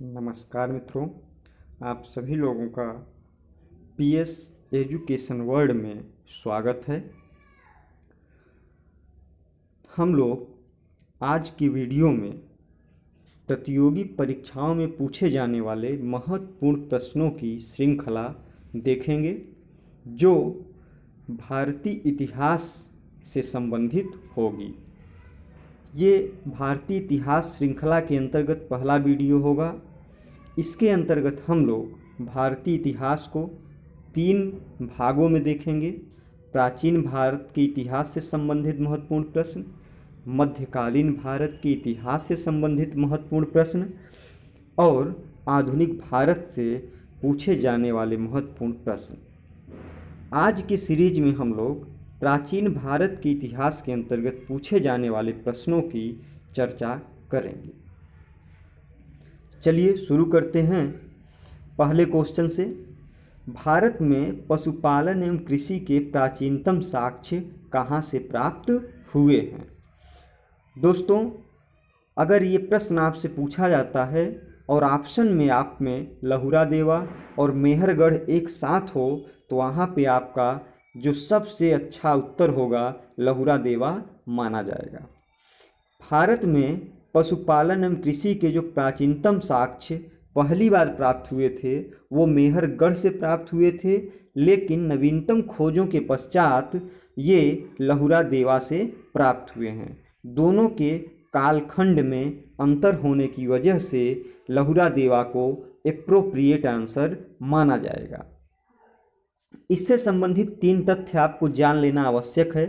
नमस्कार मित्रों, आप सभी लोगों का पीएस एजुकेशन वर्ल्ड में स्वागत है। हम लोग आज की वीडियो में प्रतियोगी परीक्षाओं में पूछे जाने वाले महत्वपूर्ण प्रश्नों की श्रृंखला देखेंगे जो भारतीय इतिहास से संबंधित होगी। ये भारतीय इतिहास श्रृंखला के अंतर्गत पहला वीडियो होगा। इसके अंतर्गत हम लोग भारतीय इतिहास को 3 भागों में देखेंगे। प्राचीन भारत के इतिहास से संबंधित महत्वपूर्ण प्रश्न, मध्यकालीन भारत के इतिहास से संबंधित महत्वपूर्ण प्रश्न और आधुनिक भारत से पूछे जाने वाले महत्वपूर्ण प्रश्न। आज की सीरीज में हम लोग प्राचीन भारत के इतिहास के अंतर्गत पूछे जाने वाले प्रश्नों की चर्चा करेंगे। चलिए शुरू करते हैं पहले क्वेश्चन से। भारत में पशुपालन एवं कृषि के प्राचीनतम साक्ष्य कहाँ से प्राप्त हुए हैं? दोस्तों, अगर ये प्रश्न आपसे पूछा जाता है और ऑप्शन में आप में लहुरा देवा और मेहरगढ़ एक साथ हो तो वहाँ पे आपका जो सबसे अच्छा उत्तर होगा लहुरा देवा माना जाएगा। भारत में पशुपालन एवं कृषि के जो प्राचीनतम साक्ष्य पहली बार प्राप्त हुए थे वो मेहरगढ़ से प्राप्त हुए थे, लेकिन नवीनतम खोजों के पश्चात ये लहुरा देवा से प्राप्त हुए हैं। दोनों के कालखंड में अंतर होने की वजह से लहुरा देवा को एप्रोप्रिएट आंसर माना जाएगा। इससे संबंधित 3 तथ्य आपको जान लेना आवश्यक है।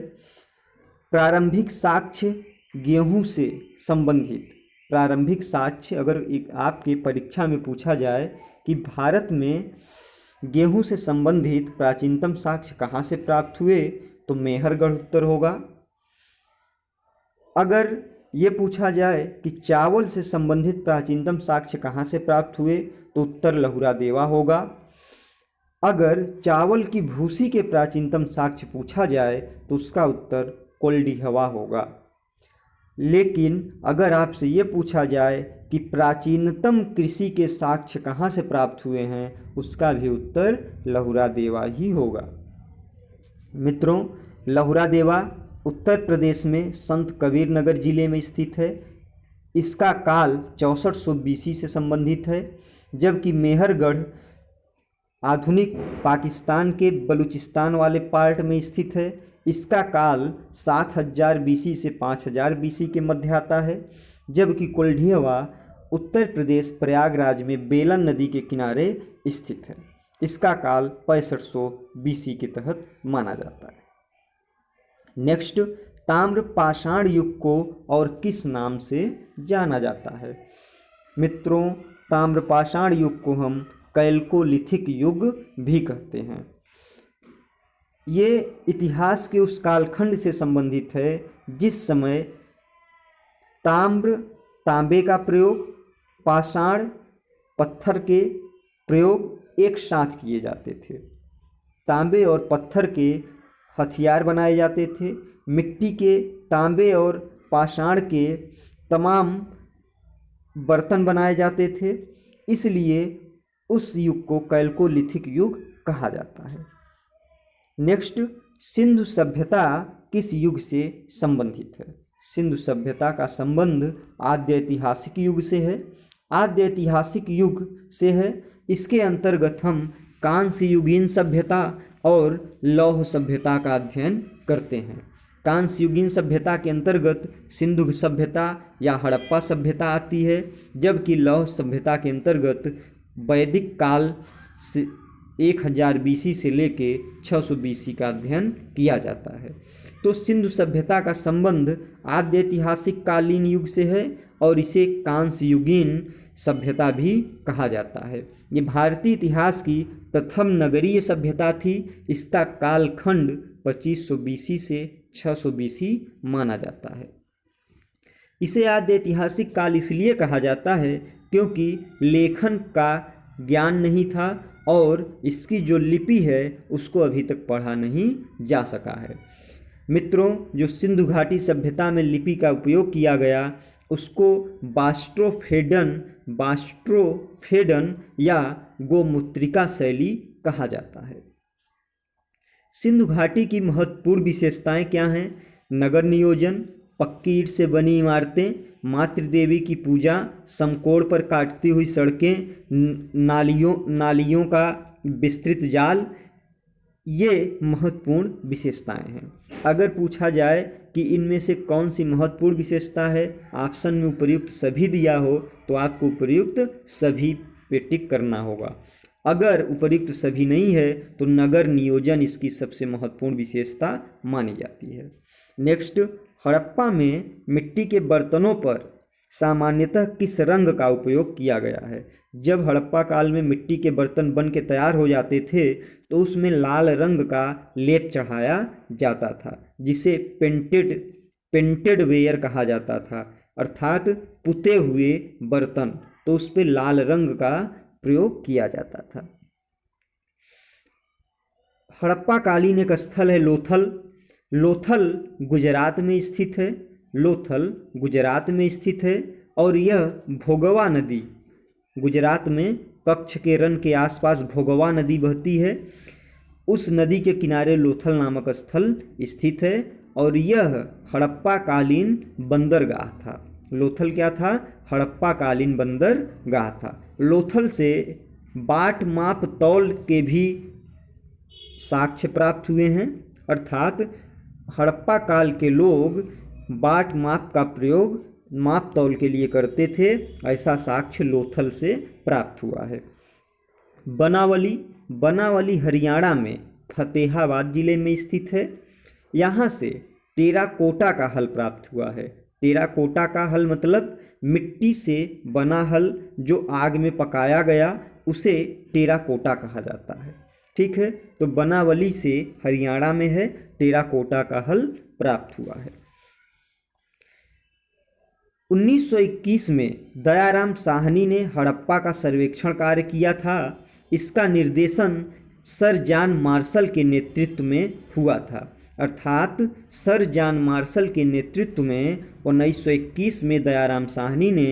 प्रारंभिक साक्ष्य गेहूं से संबंधित प्रारंभिक साक्ष्य, अगर आपके परीक्षा में पूछा जाए कि भारत में गेहूं से संबंधित प्राचीनतम साक्ष्य कहाँ से प्राप्त हुए तो मेहरगढ़ उत्तर होगा। अगर ये पूछा जाए कि चावल से संबंधित प्राचीनतम साक्ष्य कहाँ से प्राप्त हुए तो उत्तर लहुरा देवा होगा। अगर चावल की भूसी के प्राचीनतम साक्ष्य पूछा जाए तो उसका उत्तर कोल्डिहवा होगा। लेकिन अगर आपसे ये पूछा जाए कि प्राचीनतम कृषि के साक्ष्य कहाँ से प्राप्त हुए हैं, उसका भी उत्तर लहुरा देवा ही होगा। मित्रों, लहुरा देवा उत्तर प्रदेश में संत कबीर नगर जिले में स्थित है। इसका काल 6400 BC से संबंधित है, जबकि मेहरगढ़ आधुनिक पाकिस्तान के बलूचिस्तान वाले पार्ट में स्थित है। इसका काल 7000 BC से 5000 BC के मध्य आता है, जबकि कोल्डिहवा उत्तर प्रदेश प्रयागराज में बेलन नदी के किनारे स्थित है। इसका काल 6500 BC के तहत माना जाता है। नेक्स्ट, ताम्र पाषाण युग को और किस नाम से जाना जाता है? मित्रों, ताम्र पाषाण युग को हम कैल्कोलिथिक युग भी कहते हैं। ये इतिहास के उस कालखंड से संबंधित है जिस समय तांबे का प्रयोग, पाषाण पत्थर के प्रयोग एक साथ किए जाते थे। तांबे और पत्थर के हथियार बनाए जाते थे। मिट्टी के, तांबे और पाषाण के तमाम बर्तन बनाए जाते थे। इसलिए उस युग को कैल्कोलिथिक युग कहा जाता है। नेक्स्ट, सिंधु सभ्यता किस युग से संबंधित है? सिंधु सभ्यता का संबंध आद्य ऐतिहासिक युग से है। आद्य ऐतिहासिक युग से है। इसके अंतर्गत हम कांस्य युगीन सभ्यता और लौह सभ्यता का अध्ययन करते हैं। कांस्य युगीन सभ्यता के अंतर्गत सिंधु सभ्यता या हड़प्पा सभ्यता आती है, जबकि लौह सभ्यता के अंतर्गत वैदिक काल से 1000 BC से लेके 600 BC का अध्ययन किया जाता है। तो सिंधु सभ्यता का संबंध आद्य ऐतिहासिक कालीन युग से है और इसे कांस्य युगीन सभ्यता भी कहा जाता है। ये भारतीय इतिहास की प्रथम नगरीय सभ्यता थी। इसका कालखंड 2500 BC से 600 BC माना जाता है। इसे आद्य ऐतिहासिक काल इसलिए कहा जाता है क्योंकि लेखन का ज्ञान नहीं था और इसकी जो लिपि है उसको अभी तक पढ़ा नहीं जा सका है। मित्रों, जो सिंधु घाटी सभ्यता में लिपि का उपयोग किया गया उसको बास्ट्रोफेडन या गोमूत्रिका शैली कहा जाता है। सिंधु घाटी की महत्वपूर्ण विशेषताएं क्या हैं? नगर नियोजन, पक्की ईंट से बनी इमारतें, मातृदेवी की पूजा, समकोण पर काटती हुई सड़कें, नालियों का विस्तृत जाल, ये महत्वपूर्ण विशेषताएं हैं। अगर पूछा जाए कि इनमें से कौन सी महत्वपूर्ण विशेषता है, ऑप्शन में उपर्युक्त सभी दिया हो तो आपको उपर्युक्त सभी पे टिक करना होगा। अगर उपर्युक्त सभी नहीं है तो नगर नियोजन इसकी सबसे महत्वपूर्ण विशेषता मानी जाती है। नेक्स्ट, हड़प्पा में मिट्टी के बर्तनों पर सामान्यतः किस रंग का उपयोग किया गया है? जब हड़प्पा काल में मिट्टी के बर्तन बन के तैयार हो जाते थे तो उसमें लाल रंग का लेप चढ़ाया जाता था, जिसे पेंटेड वेयर कहा जाता था, अर्थात पुते हुए बर्तन, तो उस पर लाल रंग का प्रयोग किया जाता था। हड़प्पा कालीन एक स्थल है लोथल। लोथल गुजरात में स्थित है। लोथल गुजरात में स्थित है और यह भोगवा नदी, गुजरात में कच्छ के रण के आसपास भोगवा नदी बहती है, उस नदी के किनारे लोथल नामक स्थल स्थित है और यह हड़प्पा कालीन बंदरगाह था। लोथल क्या था? हड़प्पा कालीन बंदरगाह था। लोथल से बाट माप तौल के भी साक्ष्य प्राप्त हुए हैं, अर्थात हड़प्पा काल के लोग बाट माप का प्रयोग माप तौल के लिए करते थे, ऐसा साक्ष्य लोथल से प्राप्त हुआ है। बनावली हरियाणा में फतेहाबाद जिले में स्थित है। यहाँ से टेराकोटा का हल प्राप्त हुआ है। टेराकोटा का हल मतलब मिट्टी से बना हल जो आग में पकाया गया, उसे टेराकोटा कहा जाता है। ठीक है, तो बनावली से हरियाणा में है, टेराकोटा का हल प्राप्त हुआ है। 1921 में दयाराम साहनी ने हड़प्पा का सर्वेक्षण कार्य किया था। इसका निर्देशन सर जॉन मार्शल के नेतृत्व में हुआ था, अर्थात सर जॉन मार्शल के नेतृत्व में 1921 में दयाराम साहनी ने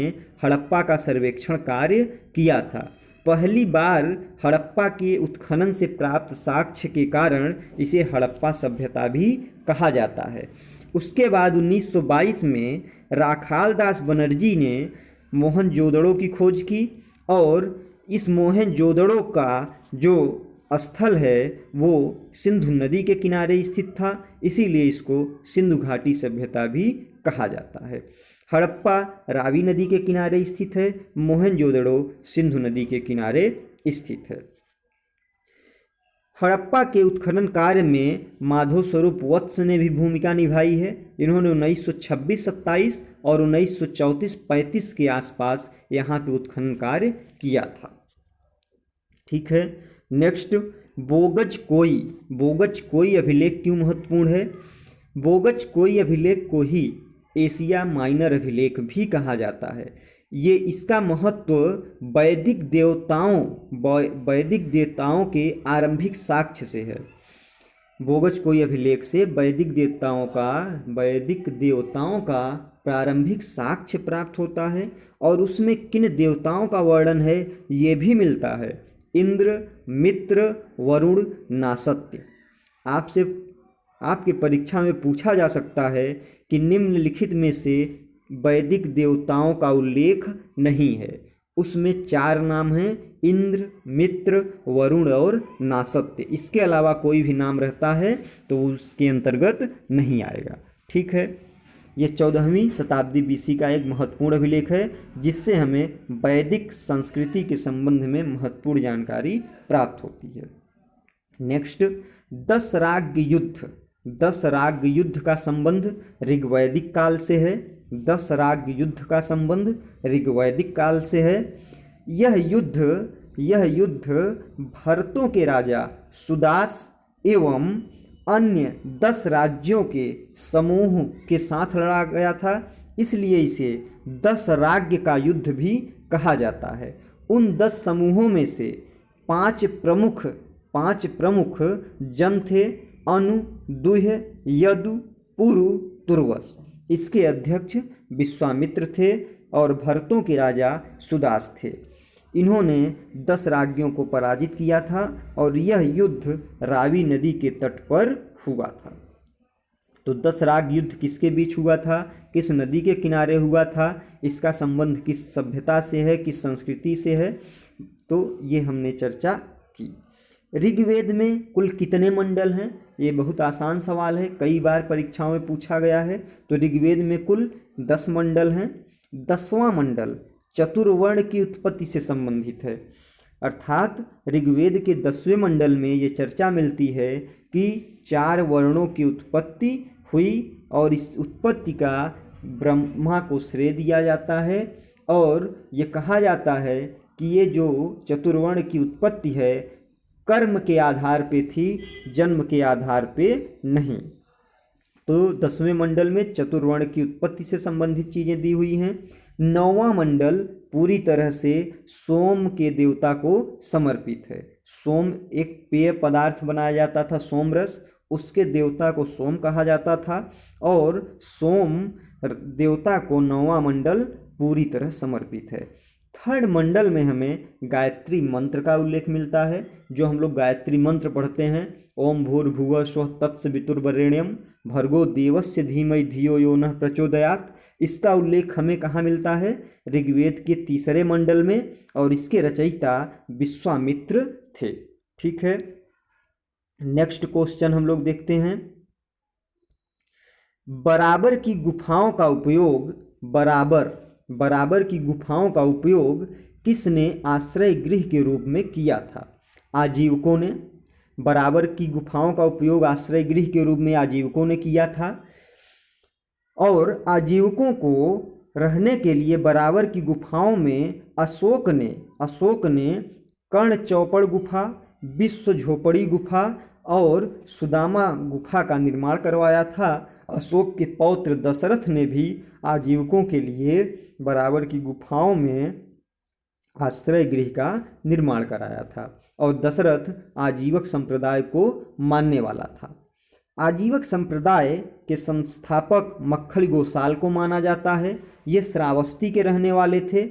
हड़प्पा का सर्वेक्षण कार्य किया था। पहली बार हड़प्पा के उत्खनन से प्राप्त साक्ष्य के कारण इसे हड़प्पा सभ्यता भी कहा जाता है। उसके बाद 1922 में राखालदास बनर्जी ने मोहनजोदड़ो की खोज की और इस मोहनजोदड़ो का जो स्थल है वो सिंधु नदी के किनारे स्थित था, इसीलिए इसको सिंधु घाटी सभ्यता भी कहा जाता है। हड़प्पा रावी नदी के किनारे स्थित है, मोहनजोदड़ो सिंधु नदी के किनारे स्थित है। हड़प्पा के उत्खनन कार्य में माधव स्वरूप वत्स ने भी भूमिका निभाई है। इन्होंने 1926-27 और 1934-35 के आसपास यहाँ पे उत्खनन कार्य किया था। ठीक है, नेक्स्ट, बोगज कोई अभिलेख क्यों महत्वपूर्ण है? बोगज कोई अभिलेख को ही एशिया माइनर अभिलेख भी कहा जाता है। ये इसका महत्व वैदिक देवताओं के आरंभिक साक्ष्य से है। बोगज कोई अभिलेख से वैदिक देवताओं का प्रारंभिक साक्ष्य प्राप्त होता है और उसमें किन देवताओं का वर्णन है ये भी मिलता है। इंद्र, मित्र, वरुण, नासत्य। आपके परीक्षा में पूछा जा सकता है कि निम्नलिखित में से वैदिक देवताओं का उल्लेख नहीं है। उसमें 4 नाम हैं, इंद्र, मित्र, वरुण और नासत्य। इसके अलावा कोई भी नाम रहता है तो उसके अंतर्गत नहीं आएगा। ठीक है, ये 14वीं शताब्दी BC का एक महत्वपूर्ण अभिलेख है जिससे हमें वैदिक संस्कृति के संबंध में महत्वपूर्ण जानकारी प्राप्त होती है। नेक्स्ट, 10 राग युद्ध का संबंध ऋग्वैदिक काल से है। 10 राग युद्ध का संबंध ऋग्वैदिक काल से है। यह युद्ध भरतों के राजा सुदास एवं अन्य 10 राज्यों के समूह के साथ लड़ा गया था, इसलिए इसे 10 राज्य का युद्ध भी कहा जाता है। उन 10 समूहों में से 5 प्रमुख जन थे, अनु, दुह्य, यदु, पुरु, तुर्वस। इसके अध्यक्ष विश्वामित्र थे और भरतों के राजा सुदास थे। इन्होंने 10 राज्यों को पराजित किया था और यह युद्ध रावी नदी के तट पर हुआ था। तो 10 राग युद्ध किसके बीच हुआ था, किस नदी के किनारे हुआ था, इसका संबंध किस सभ्यता से है, किस संस्कृति से है, तो ये हमने चर्चा की। ऋग्वेद में कुल कितने मंडल हैं, ये बहुत आसान सवाल है, कई बार परीक्षाओं में पूछा गया है। तो ऋग्वेद में कुल 10 मंडल हैं। 10वां मंडल चतुर्वर्ण की उत्पत्ति से संबंधित है, अर्थात ऋग्वेद के 10वें मंडल में ये चर्चा मिलती है कि 4 वर्णों की उत्पत्ति हुई और इस उत्पत्ति का ब्रह्मा को श्रेय दिया जाता है और ये कहा जाता है कि ये जो चतुर्वर्ण की उत्पत्ति है कर्म के आधार पे थी, जन्म के आधार पे नहीं। तो 10वें मंडल में चतुर्वर्ण की उत्पत्ति से संबंधित चीज़ें दी हुई हैं। 9वां मंडल पूरी तरह से सोम के देवता को समर्पित है। सोम एक पेय पदार्थ बनाया जाता था, सोम रस, उसके देवता को सोम कहा जाता था और सोम देवता को 9वां मंडल पूरी तरह समर्पित है। 3rd मंडल में हमें गायत्री मंत्र का उल्लेख मिलता है। जो हम लोग गायत्री मंत्र पढ़ते हैं, ओम भूर्भुवः स्वः तत्सवितुर्वरेण्यं भर्गो देवस्य धीमहि धियो यो नः प्रचोदयात्, इसका उल्लेख हमें कहाँ मिलता है, ऋग्वेद के 3रे मंडल में, और इसके रचयिता विश्वामित्र थे। ठीक है, नेक्स्ट क्वेश्चन हम लोग देखते हैं। बराबर की गुफाओं का उपयोग बराबर की गुफाओं का उपयोग किसने आश्रय गृह के रूप में किया था? आजीवकों ने। बराबर की गुफाओं का उपयोग आश्रय गृह के रूप में आजीवकों ने किया था और आजीवकों को रहने के लिए बराबर की गुफाओं में अशोक ने कर्ण चौपड़ गुफा, विश्व झोपड़ी गुफा और सुदामा गुफा का निर्माण करवाया था। अशोक के पौत्र दशरथ ने भी आजीवकों के लिए बराबर की गुफाओं में आश्रय गृह का निर्माण कराया था और दशरथ आजीवक संप्रदाय को मानने वाला था। आजीवक संप्रदाय के संस्थापक मक्खली गोसाल को माना जाता है। ये श्रावस्ती के रहने वाले थे।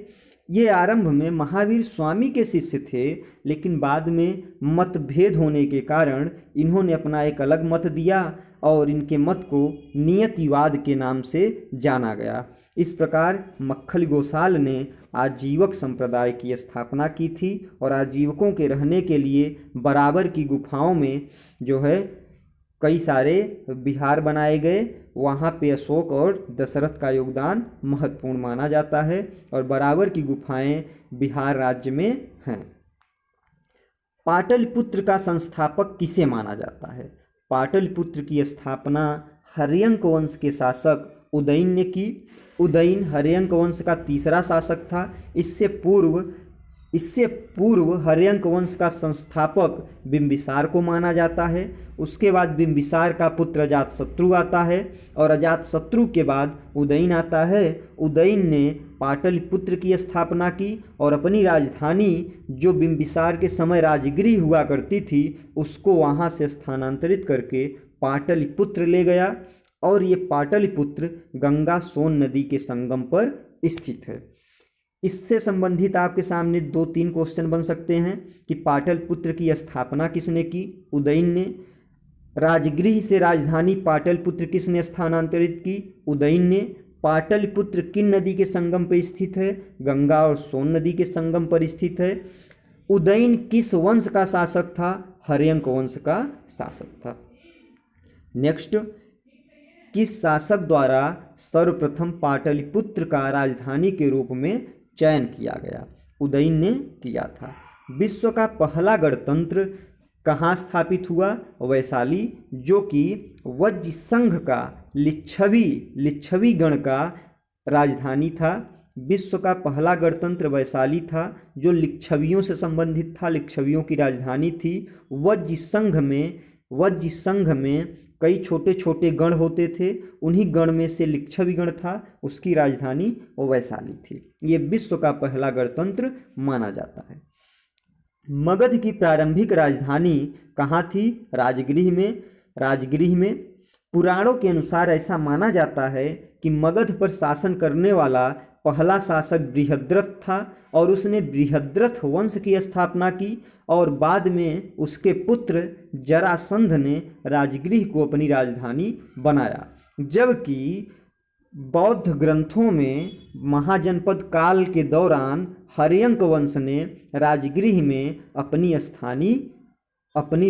ये आरंभ में महावीर स्वामी के शिष्य थे, लेकिन बाद में मतभेद होने के कारण इन्होंने अपना एक अलग मत दिया और इनके मत को नियतिवाद के नाम से जाना गया। इस प्रकार मक्खली गोसाल ने आजीवक संप्रदाय की स्थापना की थी और आजीवकों के रहने के लिए बराबर की गुफाओं में जो है कई सारे विहार बनाए गए। वहाँ पे अशोक और दशरथ का योगदान महत्वपूर्ण माना जाता है और बराबर की गुफाएं बिहार राज्य में हैं। पाटलिपुत्र का संस्थापक किसे माना जाता है? पाटलिपुत्र की स्थापना हर्यंक वंश के शासक उदयन ने की। उदयन हर्यंक वंश का 3रा शासक था। इससे पूर्व हर्यंक वंश का संस्थापक बिंबिसार को माना जाता है। उसके बाद बिंबिसार का पुत्र अजातशत्रु आता है और अजातशत्रु के बाद उदयन आता है। उदयन ने पाटलिपुत्र की स्थापना की और अपनी राजधानी जो बिंबिसार के समय राजगृह हुआ करती थी उसको वहाँ से स्थानांतरित करके पाटलिपुत्र ले गया और ये पाटलिपुत्र गंगा सोन नदी के संगम पर स्थित है। इससे संबंधित आपके सामने 2-3 क्वेश्चन बन सकते हैं कि पाटलिपुत्र की स्थापना किसने की? उदयन ने। राजगृह से राजधानी पाटलिपुत्र किसने स्थानांतरित की? उदयन ने। पाटलिपुत्र किन नदी के संगम पर स्थित है? गंगा और सोन नदी के संगम पर स्थित है। उदयन किस वंश का शासक था? हर्यंक वंश का शासक था। नेक्स्ट, किस शासक द्वारा सर्वप्रथम पाटलिपुत्र का राजधानी के रूप में चयन किया गया? उदयन ने किया था। विश्व का पहला गणतंत्र कहाँ स्थापित हुआ? वैशाली, जो कि वज्र संघ का लिच्छवी गण का राजधानी था। विश्व का पहला गणतंत्र वैशाली था जो लिच्छवियों से संबंधित था, लिच्छवियों की राजधानी थी। वज्र संघ में कई छोटे छोटे गण होते थे, उन्हीं गण में से लिच्छवी गण था, उसकी राजधानी वैशाली थी। ये विश्व का पहला गणतंत्र माना जाता है। मगध की प्रारंभिक राजधानी कहाँ थी? राजगृह में। पुराणों के अनुसार ऐसा माना जाता है कि मगध पर शासन करने वाला पहला शासक बृहद्रथ था और उसने बृहद्रथ वंश की स्थापना की और बाद में उसके पुत्र जरासंध ने राजगृह को अपनी राजधानी बनाया। जबकि बौद्ध ग्रंथों में महाजनपद काल के दौरान हर्यंक वंश ने राजगृह में अपनी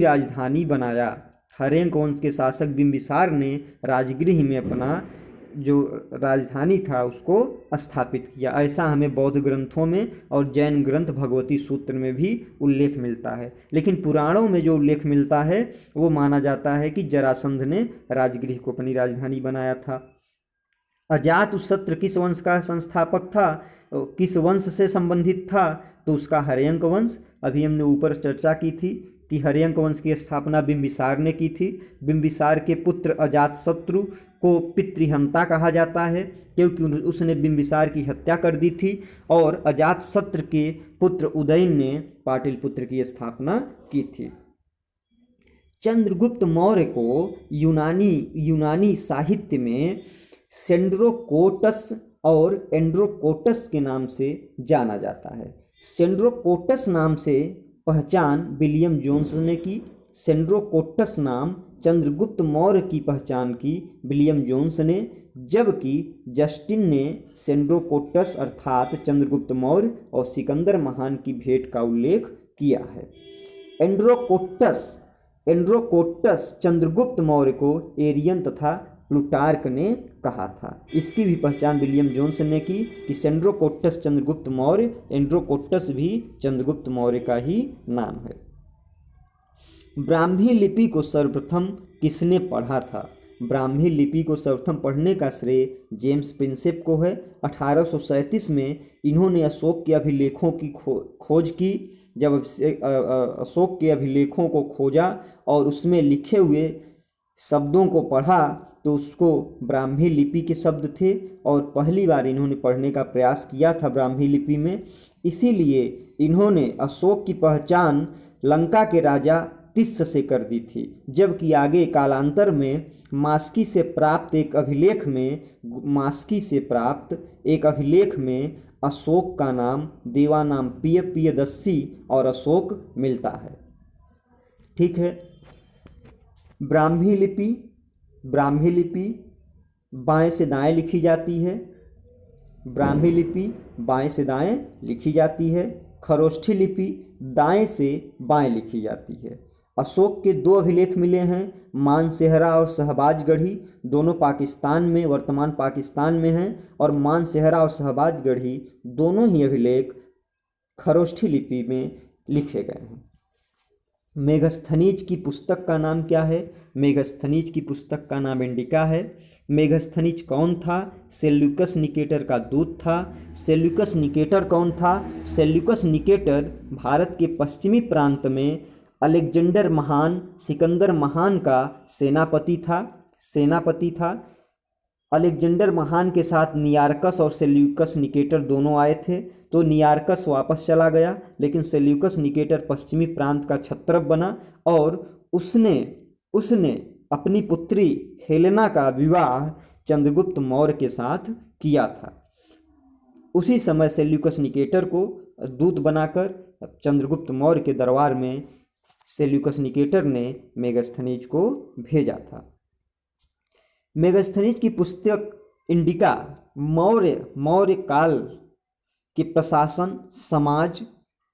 राजधानी बनाया। हर्यंक वंश के शासक बिंबिसार ने राजगृह में अपना जो राजधानी था उसको स्थापित किया। ऐसा हमें बौद्ध ग्रंथों में और जैन ग्रंथ भगवती सूत्र में भी उल्लेख मिलता है। लेकिन पुराणों में जो उल्लेख मिलता है वो माना जाता है कि जरासंध ने राजगृह को अपनी राजधानी बनाया था। अजातशत्रु किस वंश का संस्थापक था, किस वंश से संबंधित था, तो उसका हर्यंक वंश। अभी हमने ऊपर चर्चा की थी कि हर्यंक वंश की स्थापना बिंबिसार ने की थी। बिंबिसार के पुत्र अजातशत्रु को पितृहंता कहा जाता है क्योंकि उसने बिंबिसार की हत्या कर दी थी और अजातशत्रु के पुत्र उदयन ने पाटलिपुत्र की स्थापना की थी। चंद्रगुप्त मौर्य को यूनानी साहित्य में सेंड्रोकोटस और एंड्रोकोटस के नाम से जाना जाता है। सेंड्रोकोटस नाम से पहचान विलियम जोन्स ने की। सेंड्रोकोटस नाम चंद्रगुप्त मौर्य की पहचान की विलियम जोन्स ने, जबकि जस्टिन ने सेंड्रोकोटस अर्थात चंद्रगुप्त मौर्य और सिकंदर महान की भेंट का उल्लेख किया है। एंड्रोकोटस चंद्रगुप्त मौर्य को एरियन तथा प्लूटार्क ने कहा था। इसकी भी पहचान विलियम जोन्स ने की कि सेंड्रोकोटस चंद्रगुप्त मौर्य, एंड्रोकोटस भी चंद्रगुप्त मौर्य का ही नाम है। ब्राह्मी लिपि को सर्वप्रथम किसने पढ़ा था? ब्राह्मी लिपि को सर्वप्रथम पढ़ने का श्रेय जेम्स प्रिंसेप को है। 1837 में इन्होंने अशोक के अभिलेखों की खोज की। जब अशोक के अभिलेखों को खोजा और उसमें लिखे हुए शब्दों को पढ़ा तो उसको ब्राह्मी लिपि के शब्द थे और पहली बार इन्होंने पढ़ने का प्रयास किया था ब्राह्मी लिपि में। इसीलिए इन्होंने अशोक की पहचान लंका के राजा तिस्स से कर दी थी, जबकि आगे कालांतर में मास्की से प्राप्त एक अभिलेख में अशोक का नाम देवानाम पियदस्सी और अशोक मिलता है। ठीक है। ब्राह्मी लिपि बाएं से दाएं लिखी जाती है। ब्राह्मी लिपि बाएं से दाएं लिखी जाती है। खरोष्ठी लिपि दाएं से बाएं लिखी जाती है। अशोक के दो अभिलेख मिले हैं, मानसेहरा और शहबाजगढ़ी, दोनों वर्तमान पाकिस्तान में हैं और मानसेहरा और शहबाजगढ़ी दोनों ही अभिलेख खरोष्ठी लिपि में लिखे गए हैं। मेगस्थनीज की पुस्तक का नाम क्या है? मेगस्थनीज की पुस्तक का नाम इंडिका है। मेगस्थनीज कौन था? सेल्यूकस निकेटर का दूत था। सेल्यूकस निकेटर कौन था? सेल्यूकस निकेटर भारत के पश्चिमी प्रांत में अलेक्जेंडर महान, सिकंदर महान का सेनापति था। अलेक्जेंडर महान के साथ नियार्कस और सेल्यूकस निकेटर दोनों आए थे, तो नियार्कस वापस चला गया, लेकिन सेल्यूकस निकेटर पश्चिमी प्रांत का क्षत्रप बना और उसने अपनी पुत्री हेलेना का विवाह चंद्रगुप्त मौर्य के साथ किया था। उसी समय सेल्यूकस निकेटर को दूत बनाकर चंद्रगुप्त मौर्य के दरबार में सेल्यूकस निकेटर ने मेगस्थनीज को भेजा था। मेगस्थनीज की पुस्तक इंडिका मौर्य काल के प्रशासन, समाज,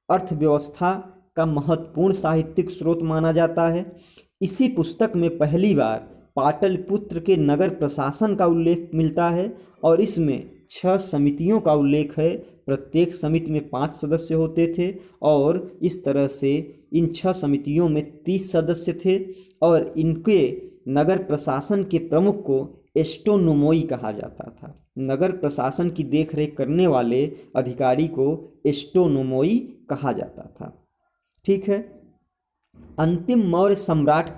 अर्थव्यवस्था का महत्वपूर्ण साहित्यिक स्रोत माना जाता है। इसी पुस्तक में पहली बार पाटलिपुत्र के नगर प्रशासन का उल्लेख मिलता है और इसमें 6 समितियों का उल्लेख है। प्रत्येक समिति में 5 सदस्य होते थे और इस तरह से इन 6 समितियों में 30 सदस्य थे और इनके नगर प्रशासन के प्रमुख को एस्टोनोमोई कहा जाता था। नगर प्रशासन की देखरेख करने वाले अधिकारी को एस्टोनोमोई कहा जाता था। ठीक है। अंतिम मौर्य सम्राट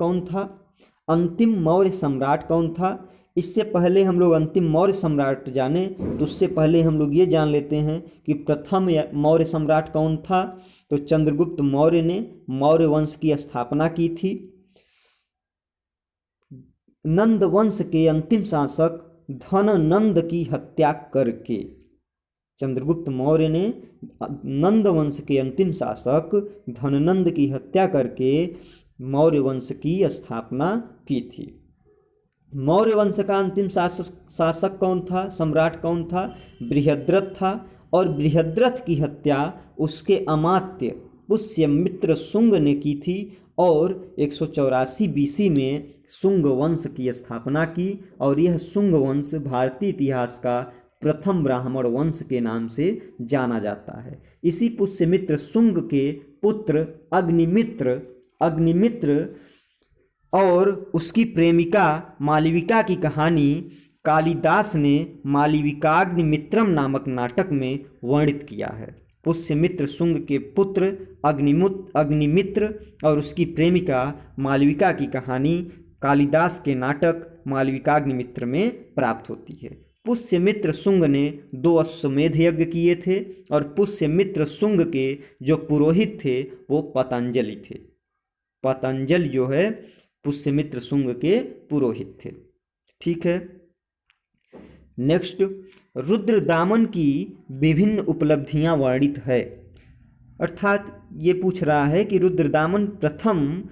कौन था? इससे पहले हम लोग अंतिम मौर्य सम्राट जाने तो उससे पहले हम लोग ये जान लेते हैं कि प्रथम मौर्य सम्राट कौन था। तो चंद्रगुप्त मौर्य ने मौर्य वंश की स्थापना की थी। नंद वंश के अंतिम शासक धननंद की हत्या करके, चंद्रगुप्त मौर्य ने नंद वंश के अंतिम शासक धननंद की हत्या करके मौर्य वंश की स्थापना की थी। मौर्य वंश का अंतिम शासक कौन था, सम्राट कौन था? बृहद्रथ था। और बृहद्रथ की हत्या उसके अमात्य पुष्यमित्र शुंग ने की थी और 184 बीसी में शुंग वंश की स्थापना की। और यह शुंग वंश भारतीय इतिहास का प्रथम ब्राह्मण वंश के नाम से जाना जाता है। इसी पुष्यमित्र शुंग के पुत्र अग्निमित्र और उसकी प्रेमिका मालविका की कहानी कालिदास ने मालविकाग्निमित्रम नामक नाटक में वर्णित किया है। पुष्यमित्र शुंग के पुत्र अग्निमित्र और उसकी प्रेमिका मालविका की कहानी कालिदास के नाटक मालविकाग्निमित्र में प्राप्त होती है। पुष्यमित्र शुंग ने 2 अश्वमेध यज्ञ किए थे और पुष्यमित्र शुंग के जो पुरोहित थे वो पतंजलि थे। पतंजलि जो है पुष्यमित्र शुंग के पुरोहित थे। ठीक है। नेक्स्ट, रुद्रदामन की विभिन्न उपलब्धियां वर्णित है। अर्थात ये पूछ रहा है कि रुद्रदामन प्रथम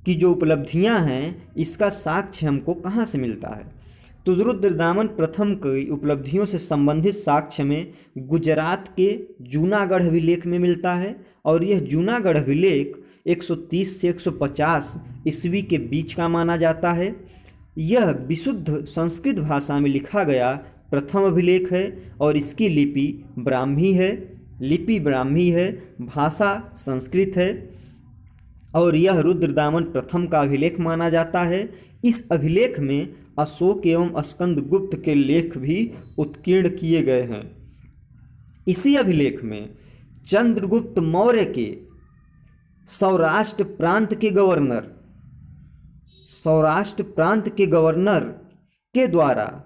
की जो उपलब्धियां हैं इसका साक्ष्य हमको कहाँ से मिलता है? तो रुद्रदामन प्रथम की उपलब्धियों से संबंधित साक्ष्य में गुजरात के जूनागढ़ अभिलेख में मिलता है। और यह जूनागढ़ अभिलेख 130 से 150 ईस्वी के बीच का माना जाता है। यह विशुद्ध संस्कृत भाषा में लिखा गया प्रथम अभिलेख है और इसकी लिपि ब्राह्मी है, भाषा संस्कृत है और यह रुद्रदामन प्रथम का अभिलेख माना जाता है। इस अभिलेख में अशोक एवं स्कंदगुप्त के लेख भी उत्कीर्ण किए गए हैं। इसी अभिलेख में चंद्रगुप्त मौर्य के सौराष्ट्र प्रांत के गवर्नर के द्वारा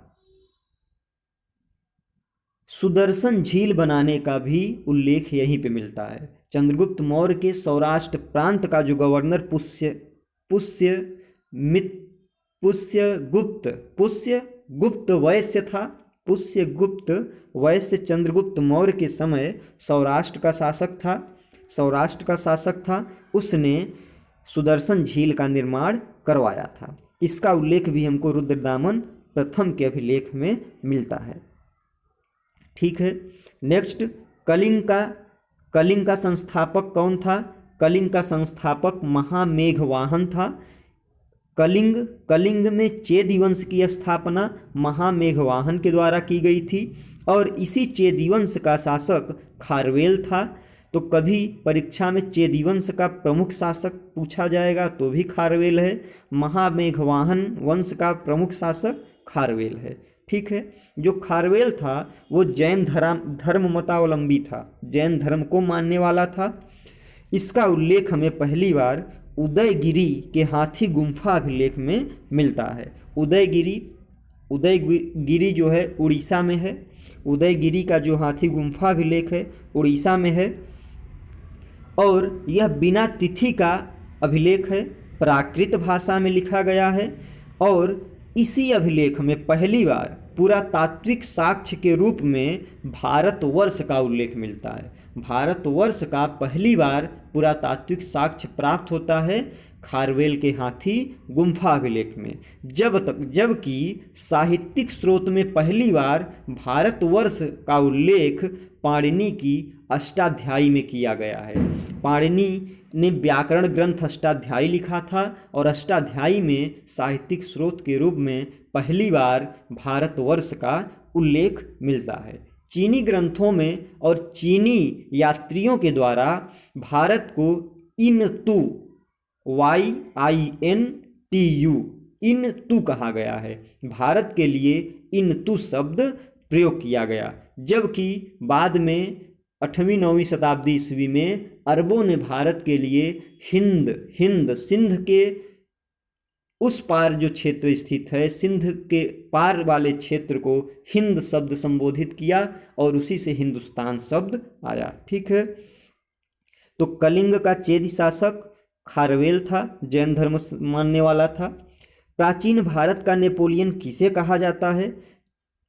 सुदर्शन झील बनाने का भी उल्लेख यहीं पे मिलता है। चंद्रगुप्त मौर्य के सौराष्ट्र प्रांत का जो गवर्नर पुष्यगुप्त वैश्य था। पुष्यगुप्त वैश्य चंद्रगुप्त मौर्य के समय सौराष्ट्र का शासक था। उसने सुदर्शन झील का निर्माण करवाया था। इसका उल्लेख भी हमको रुद्रदामन प्रथम के अभिलेख में मिलता है। ठीक है। नेक्स्ट, कलिंग का संस्थापक कौन था? कलिंग का संस्थापक महामेघवाहन था। कलिंग में चेदी वंश की स्थापना महामेघवाहन के द्वारा की गई थी और इसी चेदी वंश का शासक खारवेल था। तो कभी परीक्षा में चेदी वंश का प्रमुख शासक पूछा जाएगा तो भी खारवेल है। महामेघवाहन वंश का प्रमुख शासक खारवेल है। ठीक है। जो खारवेल था वो जैन धर्म मतावलंबी था, जैन धर्म को मानने वाला था। इसका उल्लेख हमें पहली बार उदयगिरी के हाथी गुम्फा अभिलेख में मिलता है। उदयगिरी जो है उड़ीसा में है। उदयगिरी का जो हाथी गुम्फा अभिलेख है उड़ीसा में है और यह बिना तिथि का अभिलेख है, प्राकृत भाषा में लिखा गया है। और इसी अभिलेख में पहली बार पुरातात्विक साक्ष्य के रूप में भारतवर्ष का उल्लेख मिलता है। भारतवर्ष का पहली बार पुरातात्विक साक्ष्य प्राप्त होता है खारवेल के हाथी गुम्फा अभिलेख में। जबकि साहित्यिक स्रोत में पहली बार भारतवर्ष का उल्लेख पाणिनि की अष्टाध्यायी में किया गया है। पाणिनि ने व्याकरण ग्रंथ अष्टाध्यायी लिखा था और अष्टाध्यायी में साहित्यिक स्रोत के रूप में पहली बार भारतवर्ष का उल्लेख मिलता है। चीनी ग्रंथों में और चीनी यात्रियों के द्वारा भारत को इनतू इनतू कहा गया है। भारत के लिए इनतू शब्द प्रयोग किया गया। जबकि बाद में 8वीं-9वीं शताब्दी ईस्वी में अरबों ने भारत के लिए सिंध के उस पार जो क्षेत्र स्थित है, सिंध के पार वाले क्षेत्र को हिंद शब्द संबोधित किया और उसी से हिंदुस्तान शब्द आया। ठीक है। तो कलिंग का चेदी शासक खारवेल था, जैन धर्म मानने वाला था। प्राचीन भारत का नेपोलियन किसे कहा जाता है?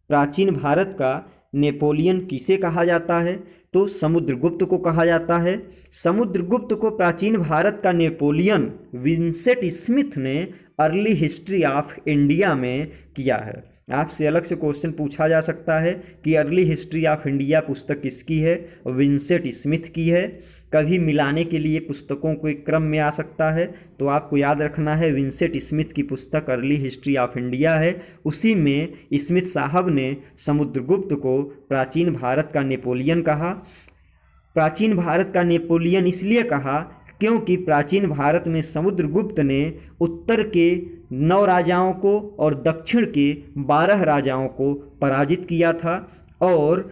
प्राचीन भारत का नेपोलियन किसे कहा जाता है? तो समुद्रगुप्त को कहा जाता है। समुद्रगुप्त को प्राचीन भारत का नेपोलियन विंसेंट स्मिथ ने अर्ली हिस्ट्री ऑफ इंडिया में किया है। आपसे अलग से क्वेश्चन पूछा जा सकता है कि अर्ली हिस्ट्री ऑफ इंडिया पुस्तक किसकी है? विंसेंट स्मिथ की है। कभी मिलाने के लिए पुस्तकों के क्रम में आ सकता है, तो आपको याद रखना है विंसेंट स्मिथ की पुस्तक अर्ली हिस्ट्री ऑफ इंडिया है। उसी में स्मिथ साहब ने समुद्रगुप्त को प्राचीन भारत का नेपोलियन कहा। प्राचीन भारत का नेपोलियन इसलिए कहा क्योंकि प्राचीन भारत में समुद्रगुप्त ने उत्तर के 9 राजाओं को और दक्षिण के 12 राजाओं को पराजित किया था और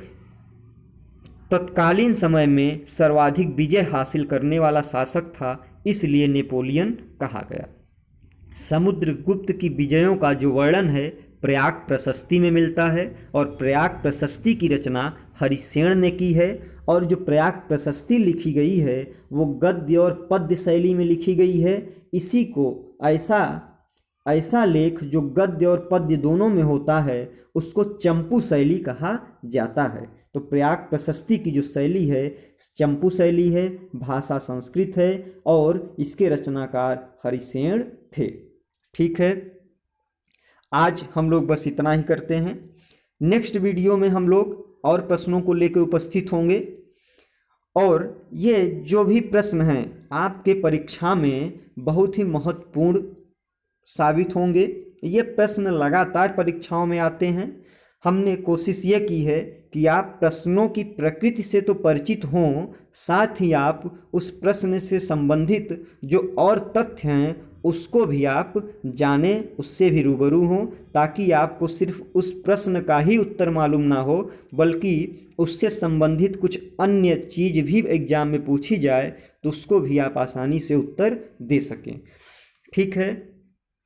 तत्कालीन समय में सर्वाधिक विजय हासिल करने वाला शासक था, इसलिए नेपोलियन कहा गया। समुद्रगुप्त की विजयों का जो वर्णन है प्रयाग प्रशस्ति में मिलता है और प्रयाग प्रशस्ति की रचना हरिसेन ने की है। और जो प्रयाग प्रशस्ति लिखी गई है वो गद्य और पद्य शैली में लिखी गई है। इसी को ऐसा लेख जो गद्य और पद्य दोनों में होता है उसको चंपू शैली कहा जाता है। तो प्रयाग प्रशस्ति की जो शैली है चंपू शैली है, भाषा संस्कृत है और इसके रचनाकार हरिसेन थे। ठीक है, आज हम लोग बस इतना ही करते हैं। नेक्स्ट वीडियो में हम लोग और प्रश्नों को लेकर उपस्थित होंगे और ये जो भी प्रश्न हैं आपके परीक्षा में बहुत ही महत्वपूर्ण साबित होंगे। ये प्रश्न लगातार परीक्षाओं में आते हैं। हमने कोशिश ये की है कि आप प्रश्नों की प्रकृति से तो परिचित हों, साथ ही आप उस प्रश्न से संबंधित जो और तथ्य हैं उसको भी आप जानें, उससे भी रूबरू हों, ताकि आपको सिर्फ उस प्रश्न का ही उत्तर मालूम ना हो बल्कि उससे संबंधित कुछ अन्य चीज़ भी एग्जाम में पूछी जाए तो उसको भी आप आसानी से उत्तर दे सकें। ठीक है,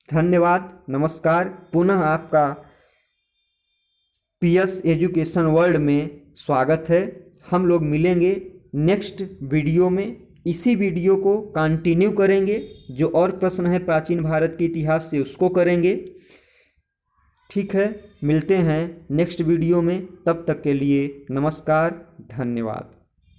धन्यवाद, नमस्कार। पुनः आपका पीएस एजुकेशन वर्ल्ड में स्वागत है। हम लोग मिलेंगे नेक्स्ट वीडियो में। इसी वीडियो को कंटिन्यू करेंगे, जो और प्रश्न है प्राचीन भारत के इतिहास से उसको करेंगे। ठीक है, मिलते हैं नेक्स्ट वीडियो में। तब तक के लिए नमस्कार, धन्यवाद।